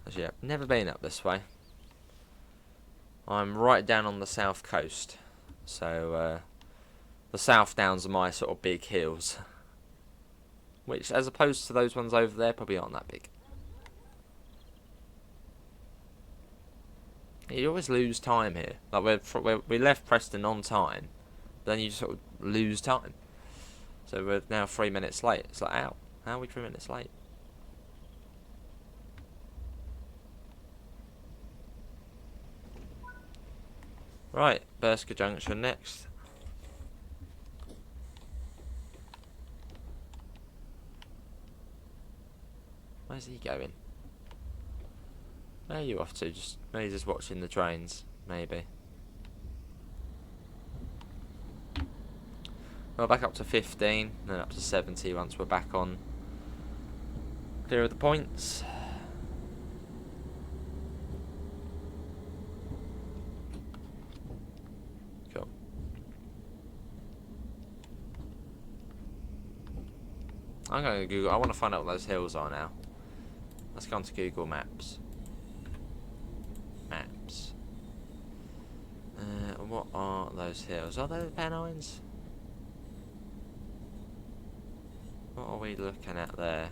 Actually, I've never been up this way. I'm right down on the south coast, so the South Downs are my sort of big hills, which, as opposed to those ones over there, probably aren't that big. You always lose time here. Like we left Preston on time, but then you just sort of lose time. So we're now 3 minutes late. It's like, ow, how are we 3 minutes late? Right, Burscough Junction next. Where's he going? Where are you off to? Maybe just watching the trains, maybe. Well, back up to 15, then up to 70 once we're back on clear of the points. Cool. I'm going to Google. I want to find out what those hills are now. Let's go on to Google Maps. Maps. What are those hills? Are they the Pennines? What are we looking at there?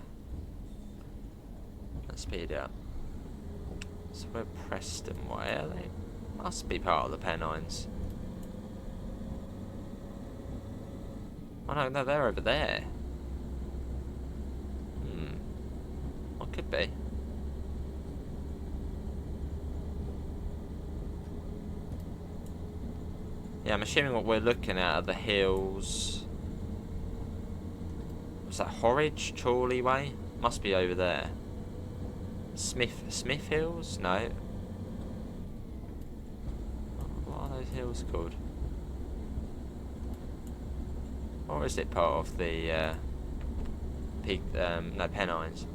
Let's speed it up. So we're Preston way. They must be part of the Pennines. Oh no, they're over there. What could be? Yeah, I'm assuming what we're looking at are the hills. Was that Horridge, Chorley way? Must be over there. Smith Hills? No. What are those hills called? Or is it part of the no, Pennines?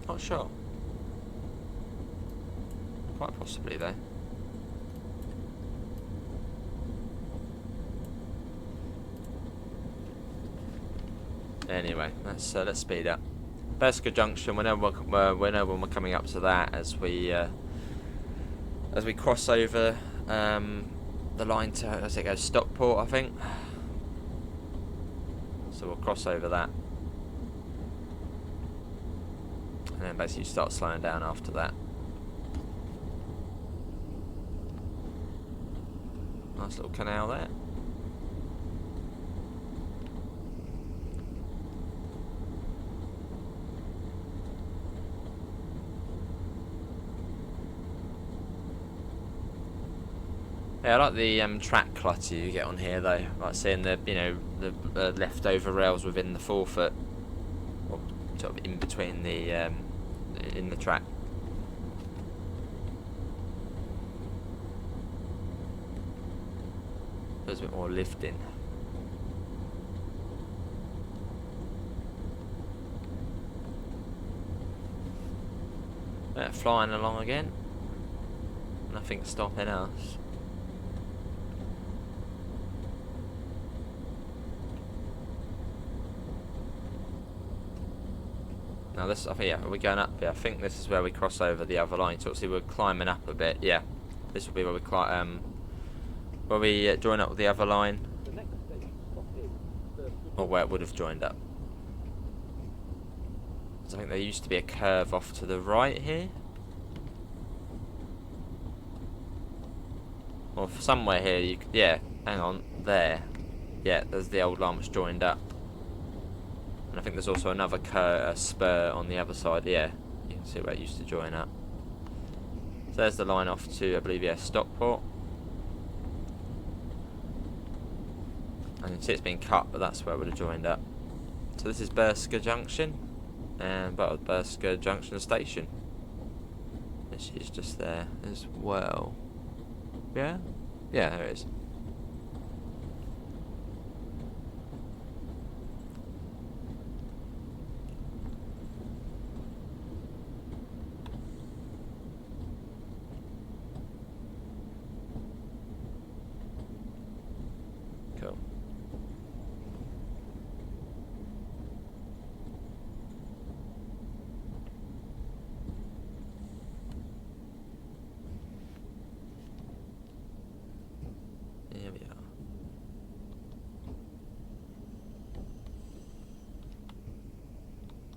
Not sure. Quite possibly though. Anyway, let's speed up. Burscough Junction. We know when we're coming up to that as we cross over the line to, as it goes, Stockport, I think. So we'll cross over that, and then basically start slowing down after that. Nice little canal there. Yeah, I like the track clutter you get on here though. I like seeing the the leftover rails within the forefoot, or sort of in between the in the track. There's a bit more lifting. Flying along again. Nothing stopping us. Now this, I think, yeah, we're going up here. I think this is where we cross over the other line. So obviously we're climbing up a bit. Yeah, this will be where we join up with the other line, or where it would have joined up. So I think there used to be a curve off to the right here, or somewhere here. Yeah, hang on, there. Yeah, there's the old line which joined up. And I think there's also another spur on the other side. Yeah, you can see where it used to join up. So there's the line off to, I believe, yeah, Stockport. And you can see it's been cut, but that's where it would have joined up. So this is Burscough Junction, and but Burscough Junction Station, which is just there as well. Yeah, yeah, there it is. Cool. Here we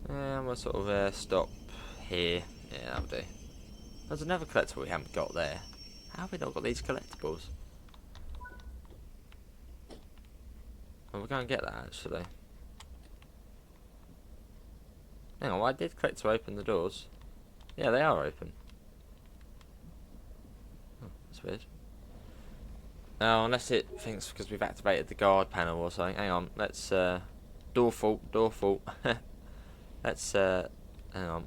are. And we'll sort of stop here. Yeah, that'll do. There's another collectible we haven't got there. How have we not got these collectibles? Well, we're going to get that actually. Hang on, I did click to open the doors. Yeah, they are open. Oh, that's weird. Oh, unless it thinks because we've activated the guard panel or something. Hang on, let's door fault. Let's hang on.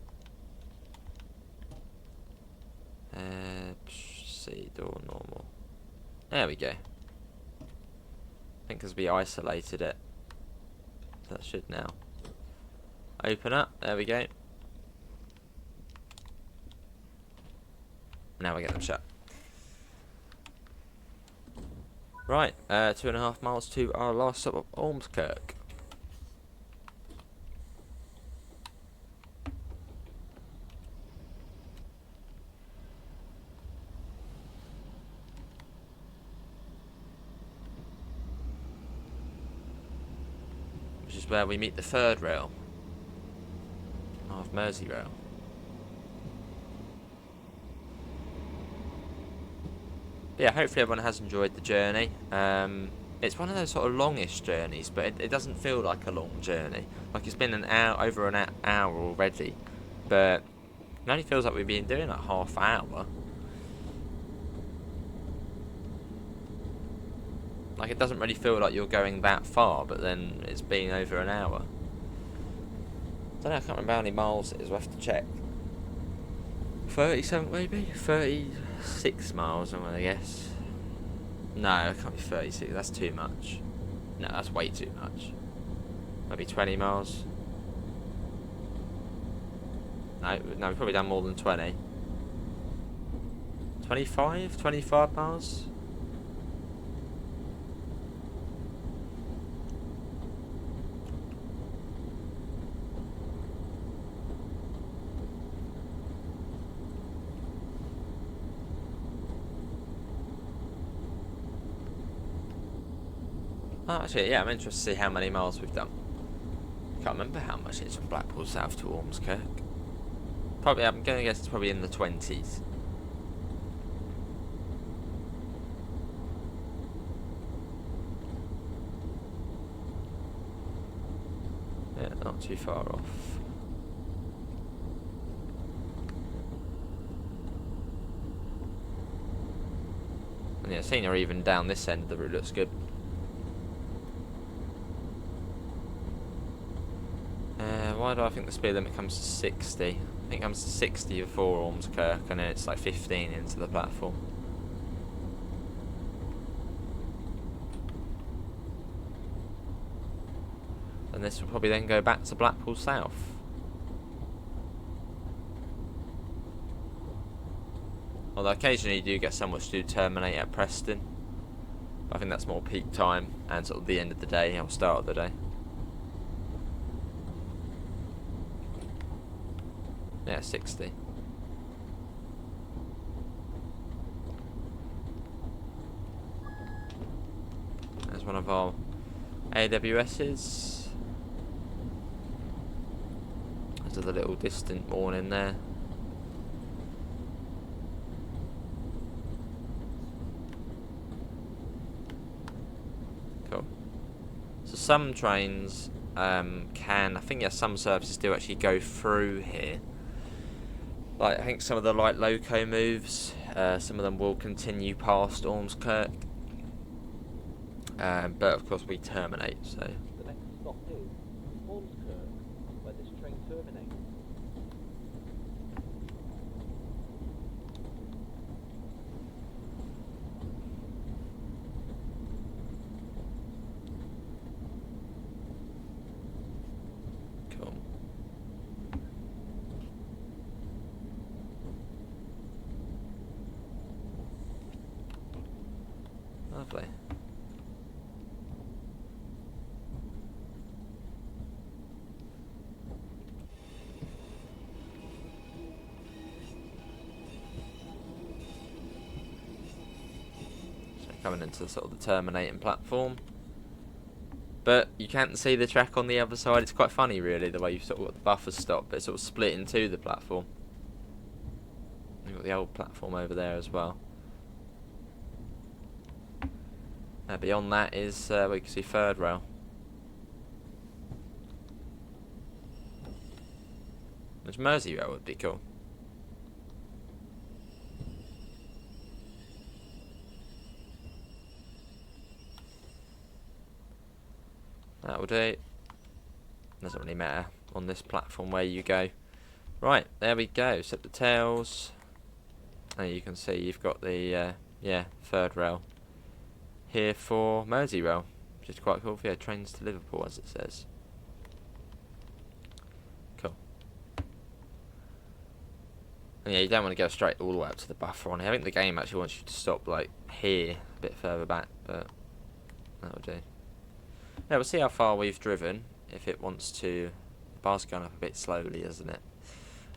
See, door normal. There we go. I think because we isolated it, that should now open up. There we go. Now we get them shut. Right, 2.5 miles to our last stop of Ormskirk. Which is where we meet the third rail of Merseyrail. Yeah, hopefully everyone has enjoyed the journey. It's one of those sort of longish journeys, but it doesn't feel like a long journey. Like it's been an hour, over an hour already, but it only feels like we've been doing like half hour. Like it doesn't really feel like you're going that far, but then it's been over an hour. I don't know, I can't remember how many miles it is, we'll have to check. 37 maybe? 36 miles, I'm gonna guess. No, it can't be 36, that's too much. No, that's way too much. Maybe 20 miles. No, we've probably done more than 20. 25? 25 miles? Oh, actually, yeah, I'm interested to see how many miles we've done. Can't remember how much it is from Blackpool south to Ormskirk. Probably, I'm going to guess it's probably in the 20s. Yeah, not too far off. And yeah, scenery even down this end of the route looks good. Why do I think the speed limit comes to 60? I think it comes to 60 before Ormskirk, and then it's like 15 into the platform. And this will probably then go back to Blackpool South. Although occasionally you do get some which do terminate at Preston. But I think that's more peak time and sort of the end of the day or start of the day. Yeah, 60. There's one of our AWS's. There's a little distant warning there. Cool. So some trains can, I think, yeah, some services do actually go through here. Like, I think some of the light loco moves, some of them will continue past Ormskirk. But of course we terminate, so. The next stop is Ormskirk, where this train terminates. Cool. Lovely. So coming into sort of the terminating platform. But you can't see the track on the other side. It's quite funny really, the way you've sort of got the buffer stop, but it's sort of split in two, the platform. You've got the old platform over there as well. Beyond that is where you can see third rail. Which Merseyrail would be cool. do. Doesn't really matter on this platform where you go. Right, there we go. Set the tails. And you can see you've got the third rail here for Merseyrail, which is quite cool. For trains to Liverpool, as it says. Cool. And yeah, you don't want to go straight all the way up to the buffer on here. I think the game actually wants you to stop like here, a bit further back, but that'll do. Yeah, we'll see how far we've driven. If it wants to, the bar's going up a bit slowly, isn't it?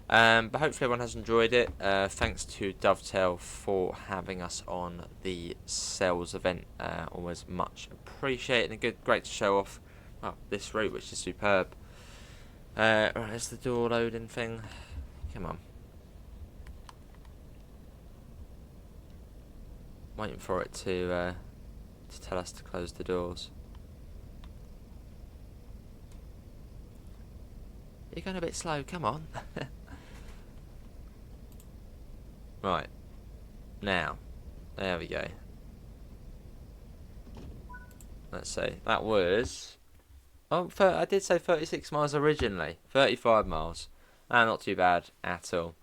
But hopefully everyone has enjoyed it. Thanks to Dovetail for having us on the sales event. Always much appreciated and great to show off this route, which is superb. Right, there's the door loading thing. Come on. Waiting for it to tell us to close the doors. You're going a bit slow, come on. Right. Now. There we go. Let's see. That was... Oh, I did say 36 miles originally. 35 miles. Not too bad at all.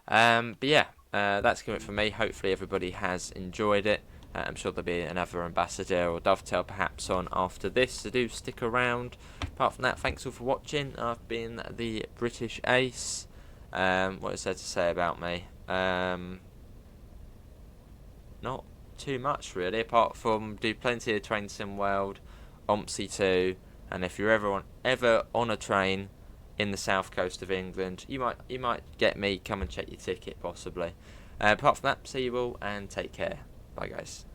But yeah, that's it for me. Hopefully everybody has enjoyed it. I'm sure there'll be another ambassador or dovetail perhaps on after this, so do stick around. Apart from that, thanks all for watching. I've been the British Ace. What is there to say about me? Not too much really, apart from do plenty of Train Sim World, OMSI 2, and if you're ever on a train in the south coast of England, you might get me, come and check your ticket possibly. Apart from that, see you all and take care. Bye guys.